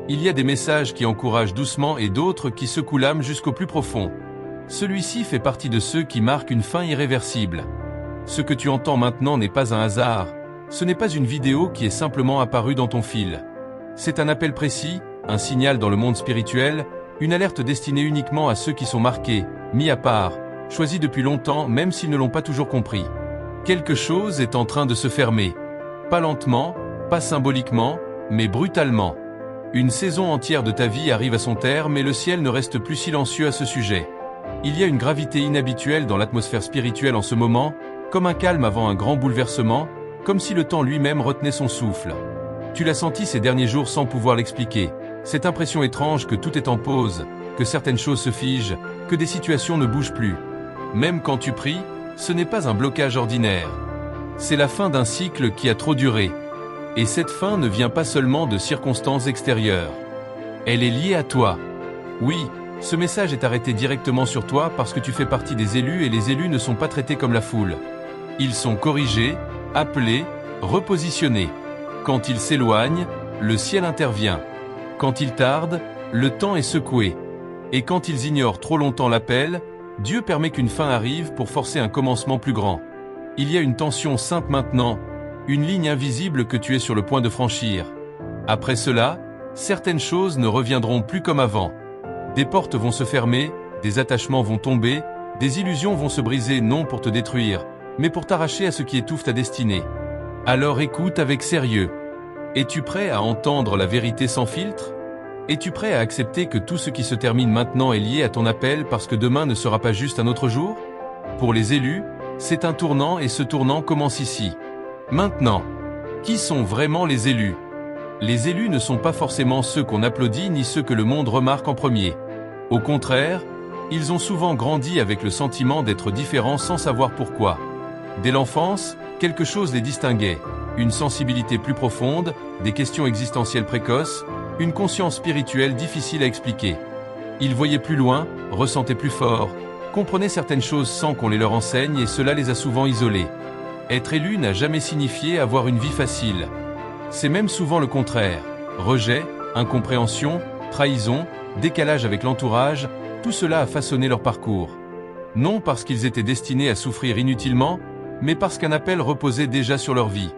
Il y a des messages qui encouragent doucement et d'autres qui secouent l'âme jusqu'au plus profond. Celui-ci fait partie de ceux qui marquent une fin irréversible. Ce que tu entends maintenant n'est pas un hasard, ce n'est pas une vidéo qui est simplement apparue dans ton fil. C'est un appel précis, un signal dans le monde spirituel, une alerte destinée uniquement à ceux qui sont marqués, mis à part, choisis depuis longtemps même s'ils ne l'ont pas toujours compris. Quelque chose est en train de se fermer. Pas lentement, pas symboliquement, mais brutalement. Une saison entière de ta vie arrive à son terme et le ciel ne reste plus silencieux à ce sujet. Il y a une gravité inhabituelle dans l'atmosphère spirituelle en ce moment, comme un calme avant un grand bouleversement, comme si le temps lui-même retenait son souffle. Tu l'as senti ces derniers jours sans pouvoir l'expliquer. Cette impression étrange que tout est en pause, que certaines choses se figent, que des situations ne bougent plus. Même quand tu pries, ce n'est pas un blocage ordinaire. C'est la fin d'un cycle qui a trop duré. Et cette fin ne vient pas seulement de circonstances extérieures. Elle est liée à toi. Oui, ce message est arrêté directement sur toi parce que tu fais partie des élus et les élus ne sont pas traités comme la foule. Ils sont corrigés, appelés, repositionnés. Quand ils s'éloignent, le ciel intervient. Quand ils tardent, le temps est secoué. Et quand ils ignorent trop longtemps l'appel, Dieu permet qu'une fin arrive pour forcer un commencement plus grand. Il y a une tension sainte maintenant, une ligne invisible que tu es sur le point de franchir. Après cela, certaines choses ne reviendront plus comme avant. Des portes vont se fermer, des attachements vont tomber, des illusions vont se briser non pour te détruire, mais pour t'arracher à ce qui étouffe ta destinée. Alors écoute avec sérieux. Es-tu prêt à entendre la vérité sans filtre? Es-tu prêt à accepter que tout ce qui se termine maintenant est lié à ton appel parce que demain ne sera pas juste un autre jour? Pour les élus, c'est un tournant et ce tournant commence ici. Maintenant, qui sont vraiment les élus? Les élus ne sont pas forcément ceux qu'on applaudit ni ceux que le monde remarque en premier. Au contraire, ils ont souvent grandi avec le sentiment d'être différents sans savoir pourquoi. Dès l'enfance, quelque chose les distinguait. Une sensibilité plus profonde, des questions existentielles précoces, une conscience spirituelle difficile à expliquer. Ils voyaient plus loin, ressentaient plus fort, comprenaient certaines choses sans qu'on les leur enseigne et cela les a souvent isolés. Être élu n'a jamais signifié avoir une vie facile. C'est même souvent le contraire. Rejet, incompréhension, trahison, décalage avec l'entourage, tout cela a façonné leur parcours. Non parce qu'ils étaient destinés à souffrir inutilement, mais parce qu'un appel reposait déjà sur leur vie.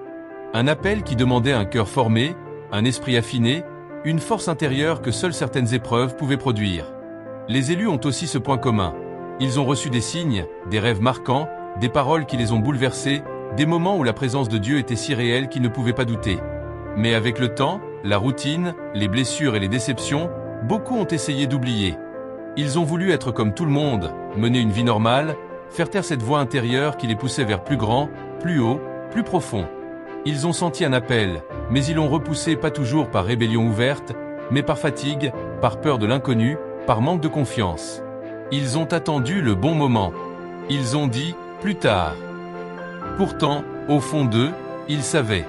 Un appel qui demandait un cœur formé, un esprit affiné, une force intérieure que seules certaines épreuves pouvaient produire. Les élus ont aussi ce point commun. Ils ont reçu des signes, des rêves marquants, des paroles qui les ont bouleversés, des moments où la présence de Dieu était si réelle qu'ils ne pouvaient pas douter. Mais avec le temps, la routine, les blessures et les déceptions, beaucoup ont essayé d'oublier. Ils ont voulu être comme tout le monde, mener une vie normale, faire taire cette voix intérieure qui les poussait vers plus grand, plus haut, plus profond. Ils ont senti un appel, mais ils l'ont repoussé pas toujours par rébellion ouverte, mais par fatigue, par peur de l'inconnu, par manque de confiance. Ils ont attendu le bon moment. Ils ont dit « plus tard ». Pourtant, au fond d'eux, ils savaient.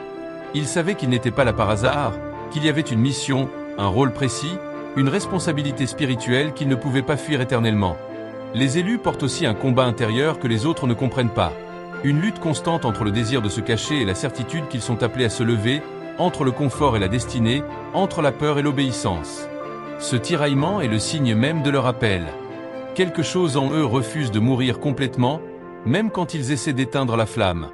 Ils savaient qu'ils n'étaient pas là par hasard, qu'il y avait une mission, un rôle précis, une responsabilité spirituelle qu'ils ne pouvaient pas fuir éternellement. Les élus portent aussi un combat intérieur que les autres ne comprennent pas. Une lutte constante entre le désir de se cacher et la certitude qu'ils sont appelés à se lever, entre le confort et la destinée, entre la peur et l'obéissance. Ce tiraillement est le signe même de leur appel. Quelque chose en eux refuse de mourir complètement, même quand ils essaient d'éteindre la flamme.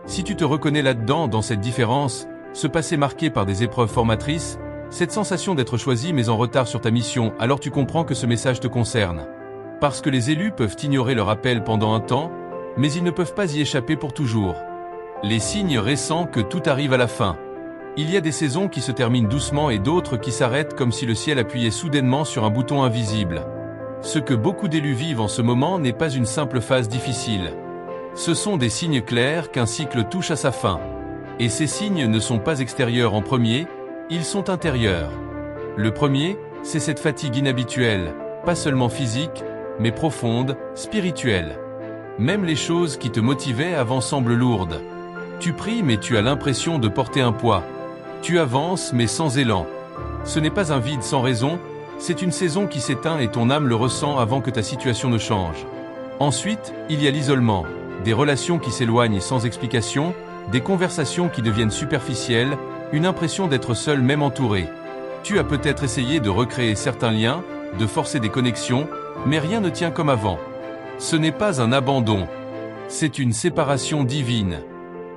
Si tu te reconnais là-dedans, dans cette différence, ce passé marqué par des épreuves formatrices, cette sensation d'être choisi mais en retard sur ta mission, alors tu comprends que ce message te concerne. Parce que les élus peuvent ignorer leur appel pendant un temps, mais ils ne peuvent pas y échapper pour toujours. Les signes récents que tout arrive à la fin. Il y a des saisons qui se terminent doucement et d'autres qui s'arrêtent comme si le ciel appuyait soudainement sur un bouton invisible. Ce que beaucoup d'élus vivent en ce moment n'est pas une simple phase difficile. Ce sont des signes clairs qu'un cycle touche à sa fin. Et ces signes ne sont pas extérieurs en premier, ils sont intérieurs. Le premier, c'est cette fatigue inhabituelle, pas seulement physique, mais profonde, spirituelle. Même les choses qui te motivaient avant semblent lourdes. Tu pries mais tu as l'impression de porter un poids. Tu avances mais sans élan. Ce n'est pas un vide sans raison, c'est une saison qui s'éteint et ton âme le ressent avant que ta situation ne change. Ensuite, il y a l'isolement, des relations qui s'éloignent sans explication, des conversations qui deviennent superficielles, une impression d'être seul même entouré. Tu as peut-être essayé de recréer certains liens, de forcer des connexions, mais rien ne tient comme avant. Ce n'est pas un abandon. C'est une séparation divine.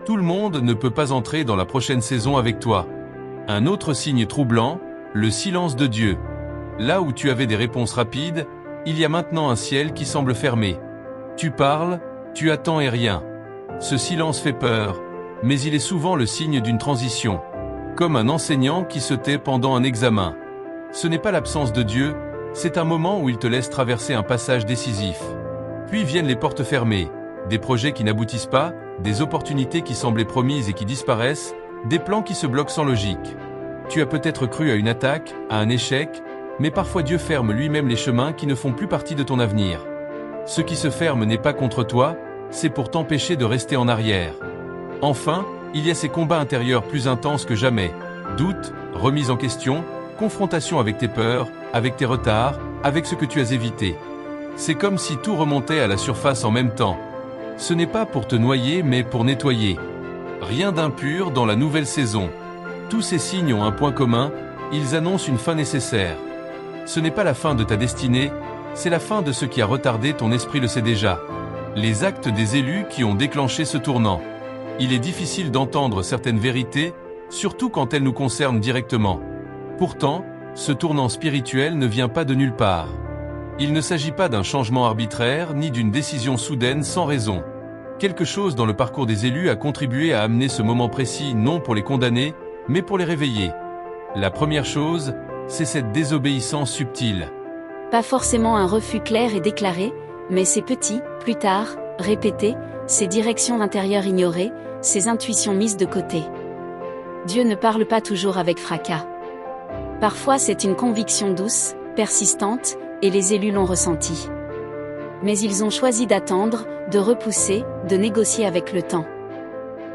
Tout le monde ne peut pas entrer dans la prochaine saison avec toi. Un autre signe troublant, le silence de Dieu. Là où tu avais des réponses rapides, il y a maintenant un ciel qui semble fermé. Tu parles, tu attends et rien. Ce silence fait peur, mais il est souvent le signe d'une transition. Comme un enseignant qui se tait pendant un examen. Ce n'est pas l'absence de Dieu, c'est un moment où il te laisse traverser un passage décisif. Puis viennent les portes fermées, des projets qui n'aboutissent pas, des opportunités qui semblaient promises et qui disparaissent, des plans qui se bloquent sans logique. Tu as peut-être cru à une attaque, à un échec, mais parfois Dieu ferme lui-même les chemins qui ne font plus partie de ton avenir. Ce qui se ferme n'est pas contre toi, c'est pour t'empêcher de rester en arrière. Enfin, il y a ces combats intérieurs plus intenses que jamais. Doute, remise en question, confrontation avec tes peurs, avec tes retards, avec ce que tu as évité. C'est comme si tout remontait à la surface en même temps. Ce n'est pas pour te noyer mais pour nettoyer. Rien d'impur dans la nouvelle saison. Tous ces signes ont un point commun, ils annoncent une fin nécessaire. Ce n'est pas la fin de ta destinée, c'est la fin de ce qui a retardé ton esprit le sait déjà. Les actes des élus qui ont déclenché ce tournant. Il est difficile d'entendre certaines vérités, surtout quand elles nous concernent directement. Pourtant, ce tournant spirituel ne vient pas de nulle part. Il ne s'agit pas d'un changement arbitraire ni d'une décision soudaine sans raison. Quelque chose dans le parcours des élus a contribué à amener ce moment précis non pour les condamner, mais pour les réveiller. La première chose, c'est cette désobéissance subtile. Pas forcément un refus clair et déclaré, mais ces petits, plus tard, répétés, ces directions intérieures ignorées, ces intuitions mises de côté. Dieu ne parle pas toujours avec fracas. Parfois c'est une conviction douce, persistante, et les élus l'ont ressenti. Mais ils ont choisi d'attendre, de repousser, de négocier avec le temps.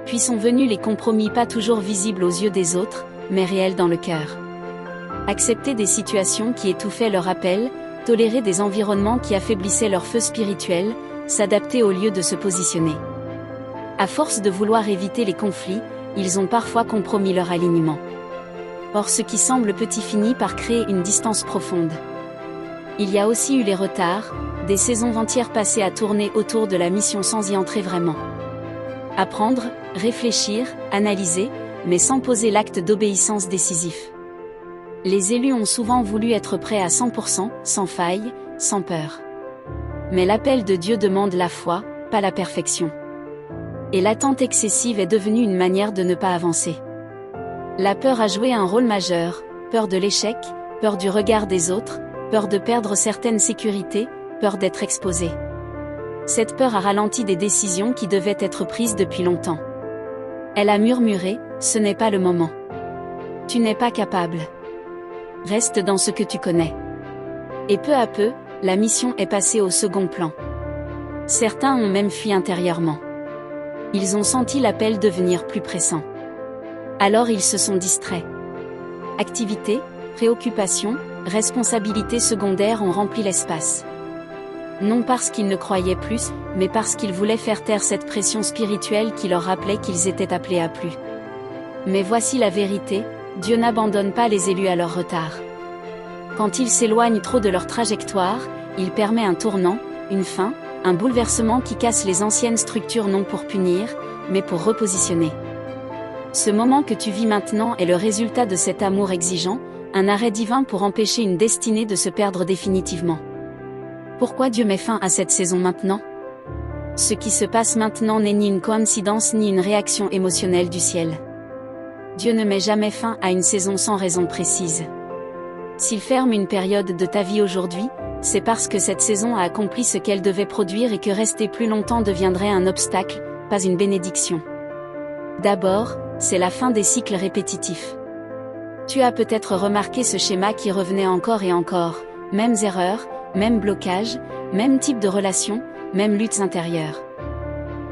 Puis sont venus les compromis pas toujours visibles aux yeux des autres, mais réels dans le cœur. Accepter des situations qui étouffaient leur appel, tolérer des environnements qui affaiblissaient leur feu spirituel, s'adapter au lieu de se positionner. À force de vouloir éviter les conflits, ils ont parfois compromis leur alignement. Or ce qui semble petit finit par créer une distance profonde. Il y a aussi eu les retards, des saisons entières passées à tourner autour de la mission sans y entrer vraiment. Apprendre, réfléchir, analyser, mais sans poser l'acte d'obéissance décisif. Les élus ont souvent voulu être prêts à 100%, sans faille, sans peur. Mais l'appel de Dieu demande la foi, pas la perfection. Et l'attente excessive est devenue une manière de ne pas avancer. La peur a joué un rôle majeur, peur de l'échec, peur du regard des autres, peur de perdre certaines sécurités, peur d'être exposé. Cette peur a ralenti des décisions qui devaient être prises depuis longtemps. Elle a murmuré, ce n'est pas le moment. Tu n'es pas capable. Reste dans ce que tu connais. Et peu à peu, la mission est passée au second plan. Certains ont même fui intérieurement. Ils ont senti l'appel devenir plus pressant. Alors ils se sont distraits. Activités, préoccupations, responsabilités secondaires ont rempli l'espace. Non parce qu'ils ne croyaient plus, mais parce qu'ils voulaient faire taire cette pression spirituelle qui leur rappelait qu'ils étaient appelés à plus. Mais voici la vérité, Dieu n'abandonne pas les élus à leur retard. Quand ils s'éloignent trop de leur trajectoire, il permet un tournant, une fin, un bouleversement qui casse les anciennes structures non pour punir, mais pour repositionner. Ce moment que tu vis maintenant est le résultat de cet amour exigeant, un arrêt divin pour empêcher une destinée de se perdre définitivement. Pourquoi Dieu met fin à cette saison maintenant ? Ce qui se passe maintenant n'est ni une coïncidence ni une réaction émotionnelle du ciel. Dieu ne met jamais fin à une saison sans raison précise. S'il ferme une période de ta vie aujourd'hui, c'est parce que cette saison a accompli ce qu'elle devait produire et que rester plus longtemps deviendrait un obstacle, pas une bénédiction. D'abord, c'est la fin des cycles répétitifs. Tu as peut-être remarqué ce schéma qui revenait encore et encore, mêmes erreurs, même blocage, même type de relation, même luttes intérieures.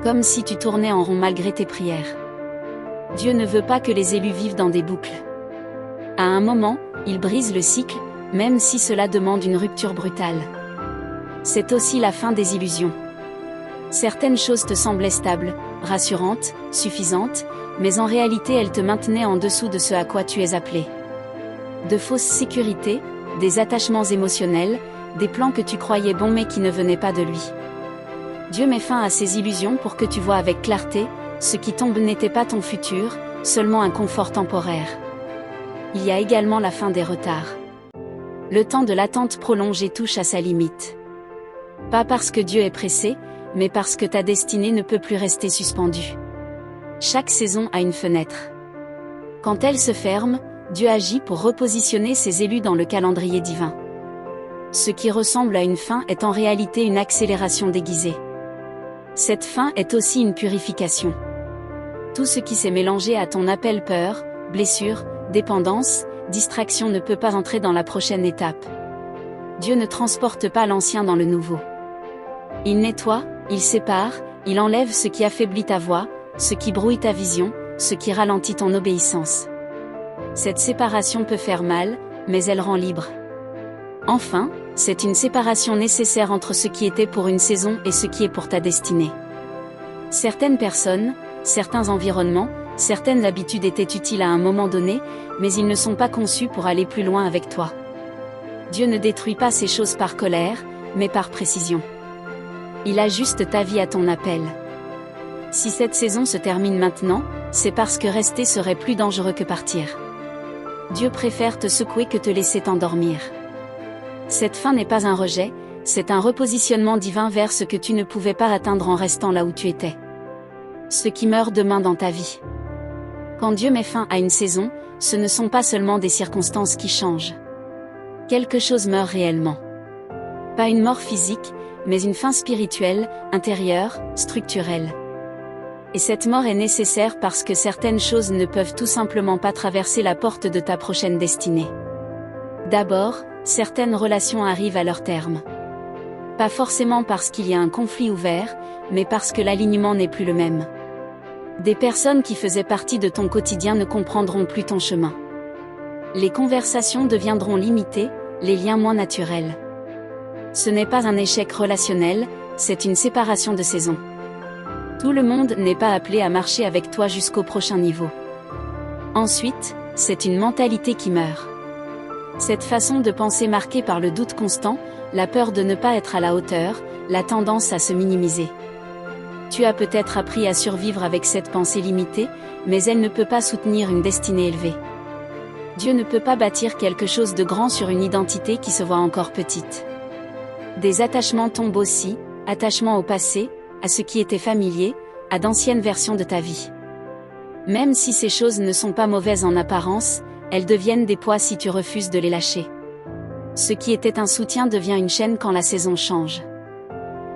Comme si tu tournais en rond malgré tes prières. Dieu ne veut pas que les élus vivent dans des boucles. À un moment, il brise le cycle, même si cela demande une rupture brutale. C'est aussi la fin des illusions. Certaines choses te semblaient stables, rassurantes, suffisantes, mais en réalité elles te maintenaient en dessous de ce à quoi tu es appelé. De fausses sécurités, des attachements émotionnels, des plans que tu croyais bons mais qui ne venaient pas de lui. Dieu met fin à ces illusions pour que tu vois avec clarté, ce qui tombe n'était pas ton futur, seulement un confort temporaire. Il y a également la fin des retards. Le temps de l'attente prolongée touche à sa limite. Pas parce que Dieu est pressé, mais parce que ta destinée ne peut plus rester suspendue. Chaque saison a une fenêtre. Quand elle se ferme, Dieu agit pour repositionner ses élus dans le calendrier divin. Ce qui ressemble à une fin est en réalité une accélération déguisée. Cette fin est aussi une purification. Tout ce qui s'est mélangé à ton appel peur, blessure, dépendance, distraction ne peut pas entrer dans la prochaine étape. Dieu ne transporte pas l'ancien dans le nouveau. Il nettoie, il sépare, il enlève ce qui affaiblit ta voix, ce qui brouille ta vision, ce qui ralentit ton obéissance. Cette séparation peut faire mal, mais elle rend libre. Enfin, c'est une séparation nécessaire entre ce qui était pour une saison et ce qui est pour ta destinée. Certaines personnes, certains environnements, certaines habitudes étaient utiles à un moment donné, mais ils ne sont pas conçus pour aller plus loin avec toi. Dieu ne détruit pas ces choses par colère, mais par précision. Il ajuste ta vie à ton appel. Si cette saison se termine maintenant, c'est parce que rester serait plus dangereux que partir. Dieu préfère te secouer que te laisser t'endormir. Cette fin n'est pas un rejet, c'est un repositionnement divin vers ce que tu ne pouvais pas atteindre en restant là où tu étais. Ce qui meurt demain dans ta vie. Quand Dieu met fin à une saison, ce ne sont pas seulement des circonstances qui changent. Quelque chose meurt réellement. Pas une mort physique, mais une fin spirituelle, intérieure, structurelle. Et cette mort est nécessaire parce que certaines choses ne peuvent tout simplement pas traverser la porte de ta prochaine destinée. D'abord, certaines relations arrivent à leur terme. Pas forcément parce qu'il y a un conflit ouvert, mais parce que l'alignement n'est plus le même. Des personnes qui faisaient partie de ton quotidien ne comprendront plus ton chemin. Les conversations deviendront limitées, les liens moins naturels. Ce n'est pas un échec relationnel, c'est une séparation de saison. Tout le monde n'est pas appelé à marcher avec toi jusqu'au prochain niveau. Ensuite, c'est une mentalité qui meurt. Cette façon de penser marquée par le doute constant, la peur de ne pas être à la hauteur, la tendance à se minimiser. Tu as peut-être appris à survivre avec cette pensée limitée, mais elle ne peut pas soutenir une destinée élevée. Dieu ne peut pas bâtir quelque chose de grand sur une identité qui se voit encore petite. Des attachements tombent aussi, attachement au passé, à ce qui était familier, à d'anciennes versions de ta vie. Même si ces choses ne sont pas mauvaises en apparence, elles deviennent des poids si tu refuses de les lâcher. Ce qui était un soutien devient une chaîne quand la saison change.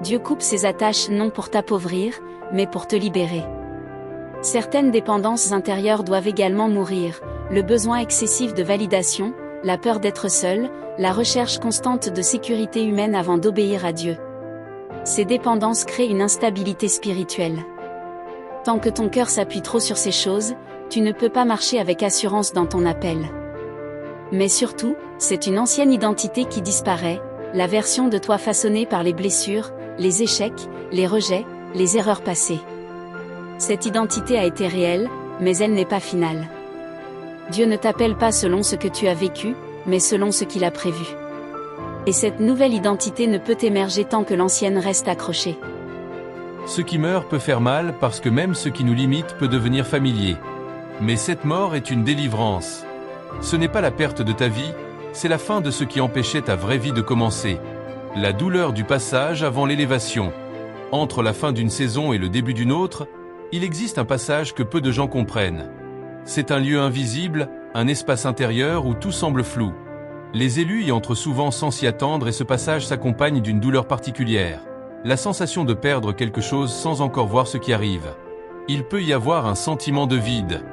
Dieu coupe ses attaches non pour t'appauvrir, mais pour te libérer. Certaines dépendances intérieures doivent également mourir, le besoin excessif de validation, la peur d'être seul, la recherche constante de sécurité humaine avant d'obéir à Dieu. Ces dépendances créent une instabilité spirituelle. Tant que ton cœur s'appuie trop sur ces choses, tu ne peux pas marcher avec assurance dans ton appel. Mais surtout, c'est une ancienne identité qui disparaît, la version de toi façonnée par les blessures, les échecs, les rejets, les erreurs passées. Cette identité a été réelle, mais elle n'est pas finale. Dieu ne t'appelle pas selon ce que tu as vécu, mais selon ce qu'il a prévu. Et cette nouvelle identité ne peut émerger tant que l'ancienne reste accrochée. Ce qui meurt peut faire mal parce que même ce qui nous limite peut devenir familier. Mais cette mort est une délivrance. Ce n'est pas la perte de ta vie, c'est la fin de ce qui empêchait ta vraie vie de commencer. La douleur du passage avant l'élévation. Entre la fin d'une saison et le début d'une autre, il existe un passage que peu de gens comprennent. C'est un lieu invisible, un espace intérieur où tout semble flou. Les élus y entrent souvent sans s'y attendre et ce passage s'accompagne d'une douleur particulière. La sensation de perdre quelque chose sans encore voir ce qui arrive. Il peut y avoir un sentiment de vide.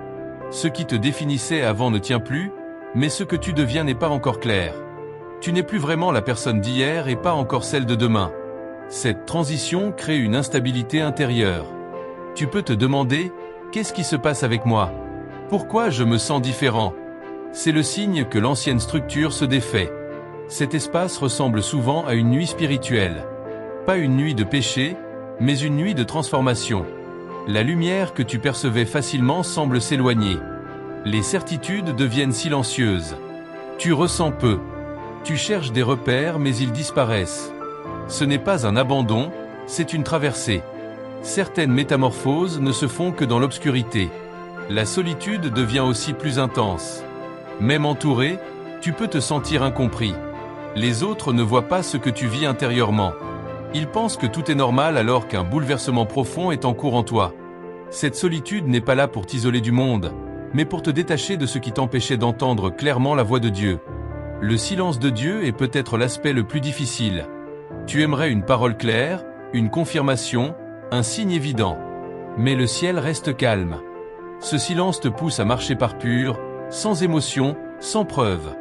Ce qui te définissait avant ne tient plus, mais ce que tu deviens n'est pas encore clair. Tu n'es plus vraiment la personne d'hier et pas encore celle de demain. Cette transition crée une instabilité intérieure. Tu peux te demander, qu'est-ce qui se passe avec moi? Pourquoi je me sens différent? C'est le signe que l'ancienne structure se défait. Cet espace ressemble souvent à une nuit spirituelle. Pas une nuit de péché, mais une nuit de transformation. La lumière que tu percevais facilement semble s'éloigner. Les certitudes deviennent silencieuses. Tu ressens peu. Tu cherches des repères mais ils disparaissent. Ce n'est pas un abandon, c'est une traversée. Certaines métamorphoses ne se font que dans l'obscurité. La solitude devient aussi plus intense. Même entouré, tu peux te sentir incompris. Les autres ne voient pas ce que tu vis intérieurement. Ils pensent que tout est normal alors qu'un bouleversement profond est en cours en toi. Cette solitude n'est pas là pour t'isoler du monde, mais pour te détacher de ce qui t'empêchait d'entendre clairement la voix de Dieu. Le silence de Dieu est peut-être l'aspect le plus difficile. Tu aimerais une parole claire, une confirmation, un signe évident. Mais le ciel reste calme. Ce silence te pousse à marcher par pur, sans émotion, sans preuve.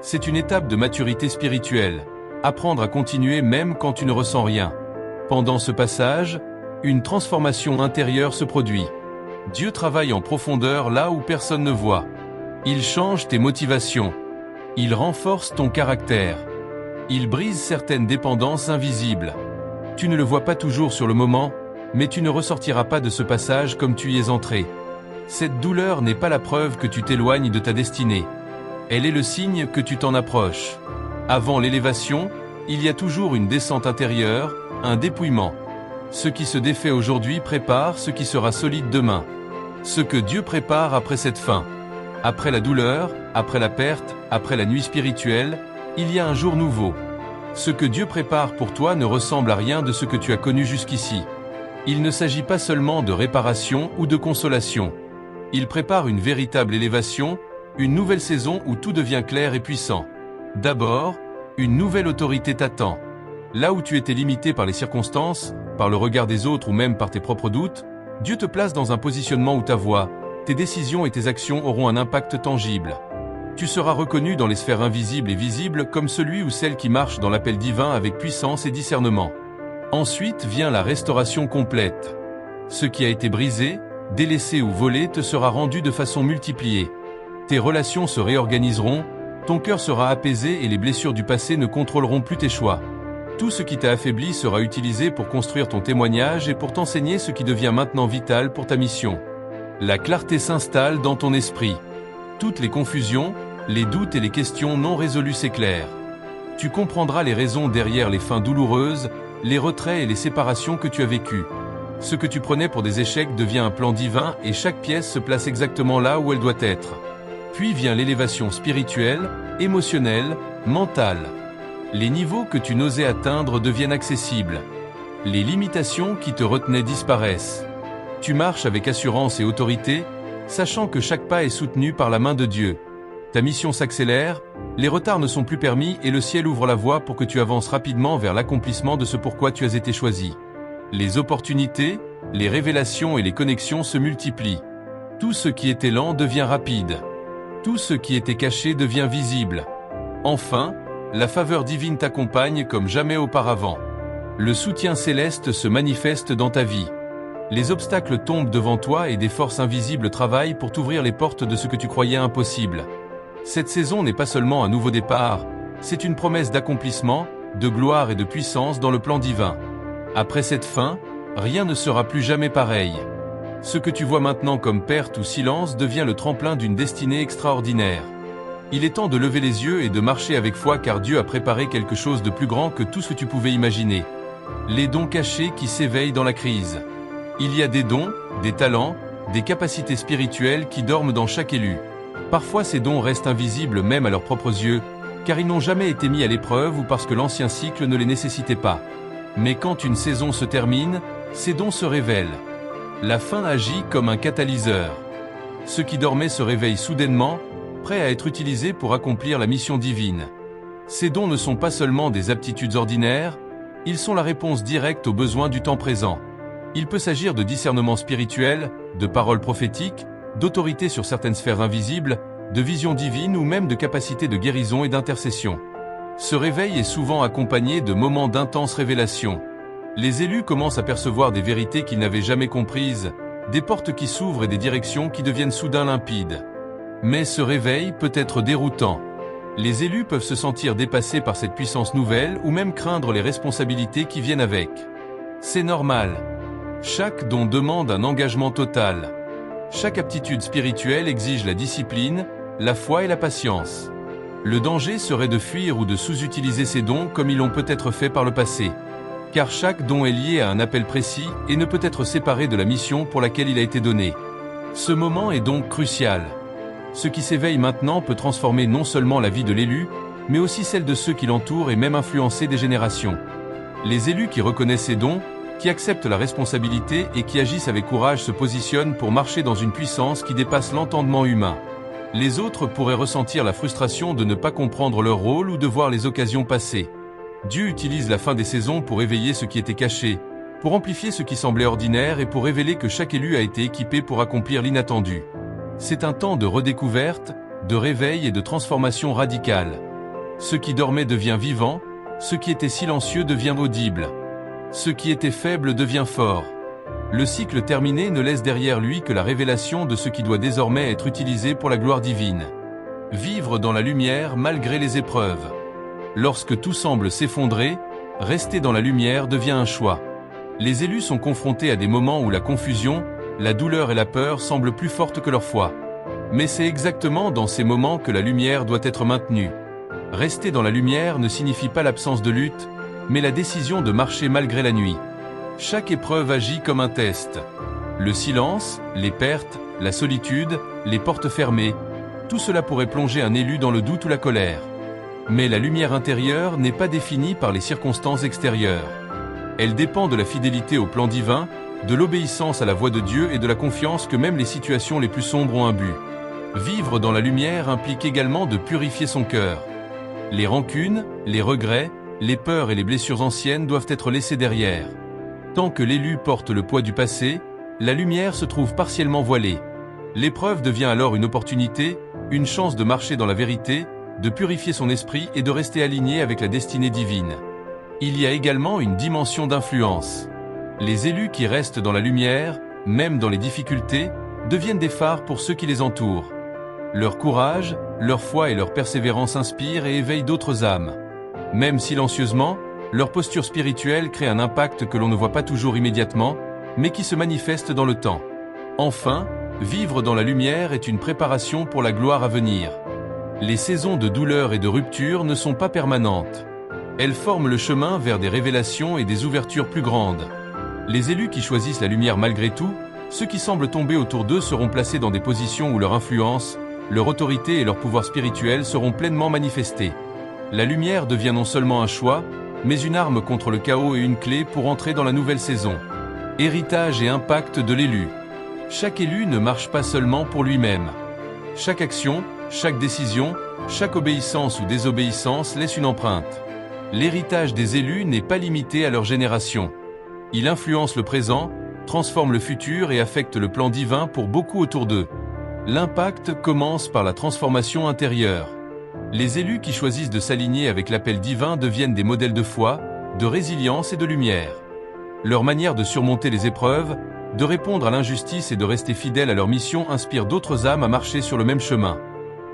C'est une étape de maturité spirituelle. Apprendre à continuer même quand tu ne ressens rien. Pendant ce passage, une transformation intérieure se produit. Dieu travaille en profondeur là où personne ne voit. Il change tes motivations. Il renforce ton caractère. Il brise certaines dépendances invisibles. Tu ne le vois pas toujours sur le moment, mais tu ne ressortiras pas de ce passage comme tu y es entré. Cette douleur n'est pas la preuve que tu t'éloignes de ta destinée. Elle est le signe que tu t'en approches. Avant l'élévation, il y a toujours une descente intérieure, un dépouillement. Ce qui se défait aujourd'hui prépare ce qui sera solide demain. Ce que Dieu prépare après cette fin. Après la douleur, après la perte, après la nuit spirituelle, il y a un jour nouveau. Ce que Dieu prépare pour toi ne ressemble à rien de ce que tu as connu jusqu'ici. Il ne s'agit pas seulement de réparation ou de consolation. Il prépare une véritable élévation, une nouvelle saison où tout devient clair et puissant. D'abord, une nouvelle autorité t'attend. Là où tu étais limité par les circonstances, par le regard des autres ou même par tes propres doutes, Dieu te place dans un positionnement où ta voix, tes décisions et tes actions auront un impact tangible. Tu seras reconnu dans les sphères invisibles et visibles comme celui ou celle qui marche dans l'appel divin avec puissance et discernement. Ensuite vient la restauration complète. Ce qui a été brisé, délaissé ou volé te sera rendu de façon multipliée. Tes relations se réorganiseront, ton cœur sera apaisé et les blessures du passé ne contrôleront plus tes choix. Tout ce qui t'a affaibli sera utilisé pour construire ton témoignage et pour t'enseigner ce qui devient maintenant vital pour ta mission. La clarté s'installe dans ton esprit. Toutes les confusions, les doutes et les questions non résolues s'éclairent. Tu comprendras les raisons derrière les fins douloureuses, les retraits et les séparations que tu as vécues. Ce que tu prenais pour des échecs devient un plan divin et chaque pièce se place exactement là où elle doit être. Puis vient l'élévation spirituelle, émotionnelle, mentale. Les niveaux que tu n'osais atteindre deviennent accessibles. Les limitations qui te retenaient disparaissent. Tu marches avec assurance et autorité, sachant que chaque pas est soutenu par la main de Dieu. Ta mission s'accélère, les retards ne sont plus permis et le ciel ouvre la voie pour que tu avances rapidement vers l'accomplissement de ce pourquoi tu as été choisi. Les opportunités, les révélations et les connexions se multiplient. Tout ce qui était lent devient rapide. Tout ce qui était caché devient visible. Enfin, la faveur divine t'accompagne comme jamais auparavant. Le soutien céleste se manifeste dans ta vie. Les obstacles tombent devant toi et des forces invisibles travaillent pour t'ouvrir les portes de ce que tu croyais impossible. Cette saison n'est pas seulement un nouveau départ, c'est une promesse d'accomplissement, de gloire et de puissance dans le plan divin. Après cette fin, rien ne sera plus jamais pareil. Ce que tu vois maintenant comme perte ou silence devient le tremplin d'une destinée extraordinaire. Il est temps de lever les yeux et de marcher avec foi car Dieu a préparé quelque chose de plus grand que tout ce que tu pouvais imaginer. Les dons cachés qui s'éveillent dans la crise. Il y a des dons, des talents, des capacités spirituelles qui dorment dans chaque élu. Parfois ces dons restent invisibles même à leurs propres yeux, car ils n'ont jamais été mis à l'épreuve ou parce que l'ancien cycle ne les nécessitait pas. Mais quand une saison se termine, ces dons se révèlent. La fin agit comme un catalyseur. Ce qui dormait se réveille soudainement, prêt à être utilisé pour accomplir la mission divine. Ces dons ne sont pas seulement des aptitudes ordinaires, ils sont la réponse directe aux besoins du temps présent. Il peut s'agir de discernement spirituel, de paroles prophétiques, d'autorité sur certaines sphères invisibles, de vision divine ou même de capacité de guérison et d'intercession. Ce réveil est souvent accompagné de moments d'intense révélation. Les élus commencent à percevoir des vérités qu'ils n'avaient jamais comprises, des portes qui s'ouvrent et des directions qui deviennent soudain limpides. Mais ce réveil peut être déroutant. Les élus peuvent se sentir dépassés par cette puissance nouvelle ou même craindre les responsabilités qui viennent avec. C'est normal. Chaque don demande un engagement total. Chaque aptitude spirituelle exige la discipline, la foi et la patience. Le danger serait de fuir ou de sous-utiliser ces dons comme ils l'ont peut-être fait par le passé. Car chaque don est lié à un appel précis et ne peut être séparé de la mission pour laquelle il a été donné. Ce moment est donc crucial. Ce qui s'éveille maintenant peut transformer non seulement la vie de l'élu, mais aussi celle de ceux qui l'entourent et même influencer des générations. Les élus qui reconnaissent ces dons, qui acceptent la responsabilité et qui agissent avec courage se positionnent pour marcher dans une puissance qui dépasse l'entendement humain. Les autres pourraient ressentir la frustration de ne pas comprendre leur rôle ou de voir les occasions passer. Dieu utilise la fin des saisons pour éveiller ce qui était caché, pour amplifier ce qui semblait ordinaire et pour révéler que chaque élu a été équipé pour accomplir l'inattendu. C'est un temps de redécouverte, de réveil et de transformation radicale. Ce qui dormait devient vivant, ce qui était silencieux devient audible. Ce qui était faible devient fort. Le cycle terminé ne laisse derrière lui que la révélation de ce qui doit désormais être utilisé pour la gloire divine. Vivre dans la lumière malgré les épreuves. Lorsque tout semble s'effondrer, rester dans la lumière devient un choix. Les élus sont confrontés à des moments où la confusion, la douleur et la peur semblent plus fortes que leur foi. Mais c'est exactement dans ces moments que la lumière doit être maintenue. Rester dans la lumière ne signifie pas l'absence de lutte, mais la décision de marcher malgré la nuit. Chaque épreuve agit comme un test. Le silence, les pertes, la solitude, les portes fermées, tout cela pourrait plonger un élu dans le doute ou la colère. Mais la lumière intérieure n'est pas définie par les circonstances extérieures. Elle dépend de la fidélité au plan divin, de l'obéissance à la voix de Dieu et de la confiance que même les situations les plus sombres ont un but. Vivre dans la lumière implique également de purifier son cœur. Les rancunes, les regrets, les peurs et les blessures anciennes doivent être laissées derrière. Tant que l'élu porte le poids du passé, la lumière se trouve partiellement voilée. L'épreuve devient alors une opportunité, une chance de marcher dans la vérité, de purifier son esprit et de rester aligné avec la destinée divine. Il y a également une dimension d'influence. Les élus qui restent dans la lumière, même dans les difficultés, deviennent des phares pour ceux qui les entourent. Leur courage, leur foi et leur persévérance inspirent et éveillent d'autres âmes. Même silencieusement, leur posture spirituelle crée un impact que l'on ne voit pas toujours immédiatement, mais qui se manifeste dans le temps. Enfin, vivre dans la lumière est une préparation pour la gloire à venir. Les saisons de douleur et de rupture ne sont pas permanentes. Elles forment le chemin vers des révélations et des ouvertures plus grandes. Les élus qui choisissent la lumière malgré tout, ceux qui semblent tomber autour d'eux seront placés dans des positions où leur influence, leur autorité et leur pouvoir spirituel seront pleinement manifestés. La lumière devient non seulement un choix, mais une arme contre le chaos et une clé pour entrer dans la nouvelle saison. Héritage et impact de l'élu. Chaque élu ne marche pas seulement pour lui-même. Chaque action, chaque décision, chaque obéissance ou désobéissance laisse une empreinte. L'héritage des élus n'est pas limité à leur génération. Il influence le présent, transforme le futur et affecte le plan divin pour beaucoup autour d'eux. L'impact commence par la transformation intérieure. Les élus qui choisissent de s'aligner avec l'appel divin deviennent des modèles de foi, de résilience et de lumière. Leur manière de surmonter les épreuves, de répondre à l'injustice et de rester fidèles à leur mission inspire d'autres âmes à marcher sur le même chemin.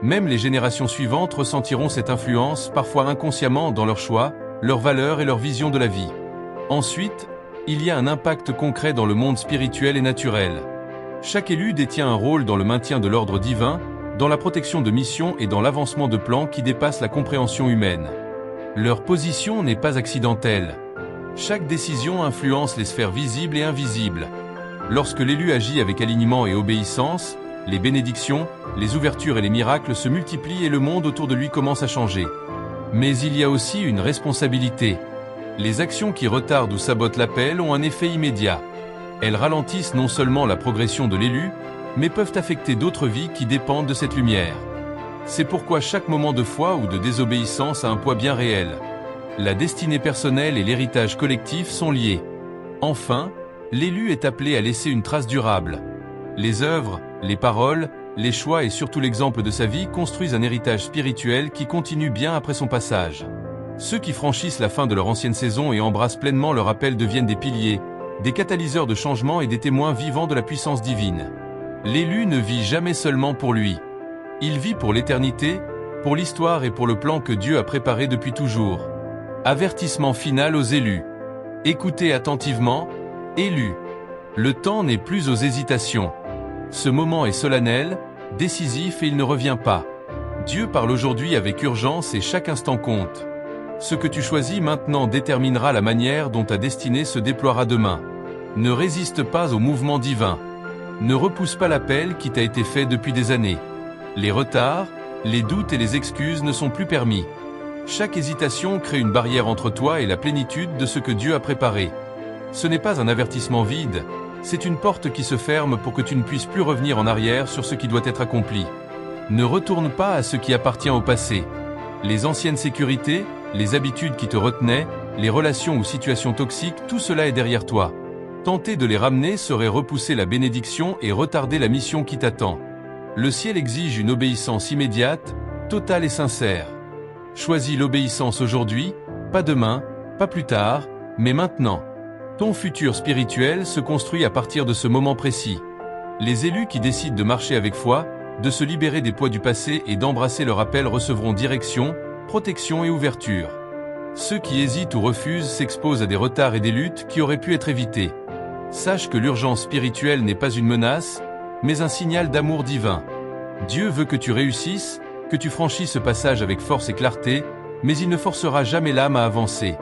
Même les générations suivantes ressentiront cette influence, parfois inconsciemment dans leurs choix, leurs valeurs et leur vision de la vie. Ensuite, il y a un impact concret dans le monde spirituel et naturel. Chaque élu détient un rôle dans le maintien de l'ordre divin, dans la protection de missions et dans l'avancement de plans qui dépassent la compréhension humaine. Leur position n'est pas accidentelle. Chaque décision influence les sphères visibles et invisibles. Lorsque l'élu agit avec alignement et obéissance, les bénédictions, les ouvertures et les miracles se multiplient et le monde autour de lui commence à changer. Mais il y a aussi une responsabilité. Les actions qui retardent ou sabotent l'appel ont un effet immédiat. Elles ralentissent non seulement la progression de l'élu, mais peuvent affecter d'autres vies qui dépendent de cette lumière. C'est pourquoi chaque moment de foi ou de désobéissance a un poids bien réel. La destinée personnelle et l'héritage collectif sont liés. Enfin, l'élu est appelé à laisser une trace durable. Les œuvres, les paroles, les choix et surtout l'exemple de sa vie construisent un héritage spirituel qui continue bien après son passage. Ceux qui franchissent la fin de leur ancienne saison et embrassent pleinement leur appel deviennent des piliers, des catalyseurs de changement et des témoins vivants de la puissance divine. L'élu ne vit jamais seulement pour lui. Il vit pour l'éternité, pour l'histoire et pour le plan que Dieu a préparé depuis toujours. Avertissement final aux élus. Écoutez attentivement, élus. Le temps n'est plus aux hésitations. Ce moment est solennel, décisif et il ne revient pas. Dieu parle aujourd'hui avec urgence et chaque instant compte. Ce que tu choisis maintenant déterminera la manière dont ta destinée se déploiera demain. Ne résiste pas au mouvement divin. Ne repousse pas l'appel qui t'a été fait depuis des années. Les retards, les doutes et les excuses ne sont plus permis. Chaque hésitation crée une barrière entre toi et la plénitude de ce que Dieu a préparé. Ce n'est pas un avertissement vide, c'est une porte qui se ferme pour que tu ne puisses plus revenir en arrière sur ce qui doit être accompli. Ne retourne pas à ce qui appartient au passé. Les anciennes sécurités, les habitudes qui te retenaient, les relations ou situations toxiques, tout cela est derrière toi. Tenter de les ramener serait repousser la bénédiction et retarder la mission qui t'attend. Le ciel exige une obéissance immédiate, totale et sincère. Choisis l'obéissance aujourd'hui, pas demain, pas plus tard, mais maintenant. Ton futur spirituel se construit à partir de ce moment précis. Les élus qui décident de marcher avec foi, de se libérer des poids du passé et d'embrasser leur appel recevront direction, protection et ouverture. Ceux qui hésitent ou refusent s'exposent à des retards et des luttes qui auraient pu être évités. Sache que l'urgence spirituelle n'est pas une menace, mais un signal d'amour divin. Dieu veut que tu réussisses, que tu franchisses ce passage avec force et clarté, mais il ne forcera jamais l'âme à avancer.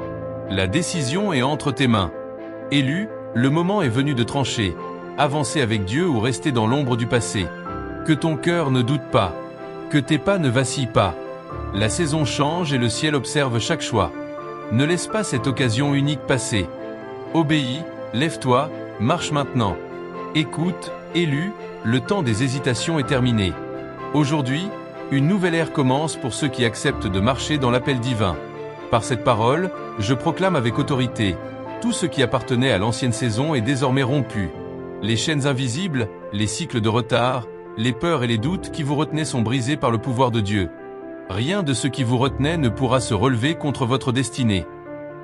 La décision est entre tes mains. Élu, le moment est venu de trancher, avancer avec Dieu ou rester dans l'ombre du passé. Que ton cœur ne doute pas, que tes pas ne vacillent pas. La saison change et le ciel observe chaque choix. Ne laisse pas cette occasion unique passer. Obéis, lève-toi, marche maintenant. Écoute, élu, le temps des hésitations est terminé. Aujourd'hui, une nouvelle ère commence pour ceux qui acceptent de marcher dans l'appel divin. Par cette parole, je proclame avec autorité, tout ce qui appartenait à l'ancienne saison est désormais rompu. Les chaînes invisibles, les cycles de retard, les peurs et les doutes qui vous retenaient sont brisés par le pouvoir de Dieu. Rien de ce qui vous retenait ne pourra se relever contre votre destinée.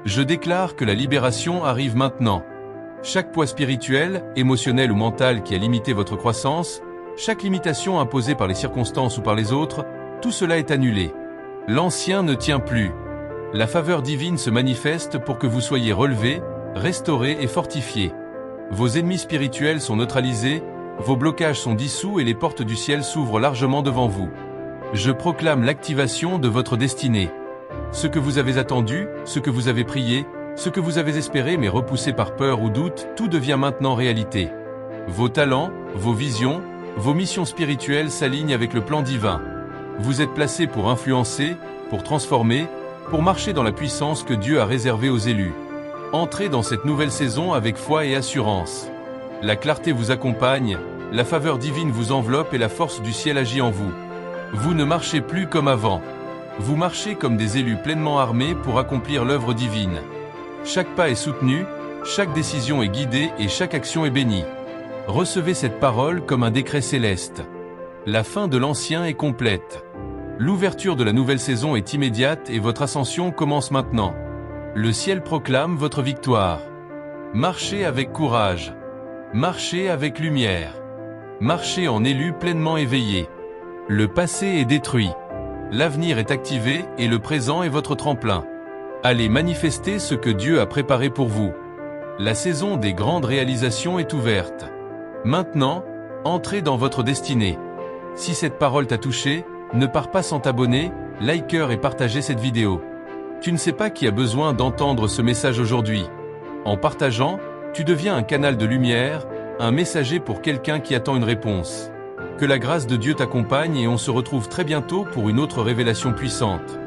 Je déclare que la libération arrive maintenant. Chaque poids spirituel, émotionnel ou mental qui a limité votre croissance, chaque limitation imposée par les circonstances ou par les autres, tout cela est annulé. L'ancien ne tient plus. La faveur divine se manifeste pour que vous soyez relevés, restaurés et fortifiés. Vos ennemis spirituels sont neutralisés, vos blocages sont dissous et les portes du ciel s'ouvrent largement devant vous. Je proclame l'activation de votre destinée. Ce que vous avez attendu, ce que vous avez prié, ce que vous avez espéré mais repoussé par peur ou doute, tout devient maintenant réalité. Vos talents, vos visions, vos missions spirituelles s'alignent avec le plan divin. Vous êtes placés pour influencer, pour transformer, pour marcher dans la puissance que Dieu a réservée aux élus. Entrez dans cette nouvelle saison avec foi et assurance. La clarté vous accompagne, la faveur divine vous enveloppe et la force du ciel agit en vous. Vous ne marchez plus comme avant. Vous marchez comme des élus pleinement armés pour accomplir l'œuvre divine. Chaque pas est soutenu, chaque décision est guidée et chaque action est bénie. Recevez cette parole comme un décret céleste. La fin de l'ancien est complète. L'ouverture de la nouvelle saison est immédiate et votre ascension commence maintenant. Le ciel proclame votre victoire. Marchez avec courage. Marchez avec lumière. Marchez en élu pleinement éveillé. Le passé est détruit. L'avenir est activé et le présent est votre tremplin. Allez manifester ce que Dieu a préparé pour vous. La saison des grandes réalisations est ouverte. Maintenant, entrez dans votre destinée. Si cette parole t'a touché, ne pars pas sans t'abonner, liker et partager cette vidéo. Tu ne sais pas qui a besoin d'entendre ce message aujourd'hui. En partageant, tu deviens un canal de lumière, un messager pour quelqu'un qui attend une réponse. Que la grâce de Dieu t'accompagne et on se retrouve très bientôt pour une autre révélation puissante.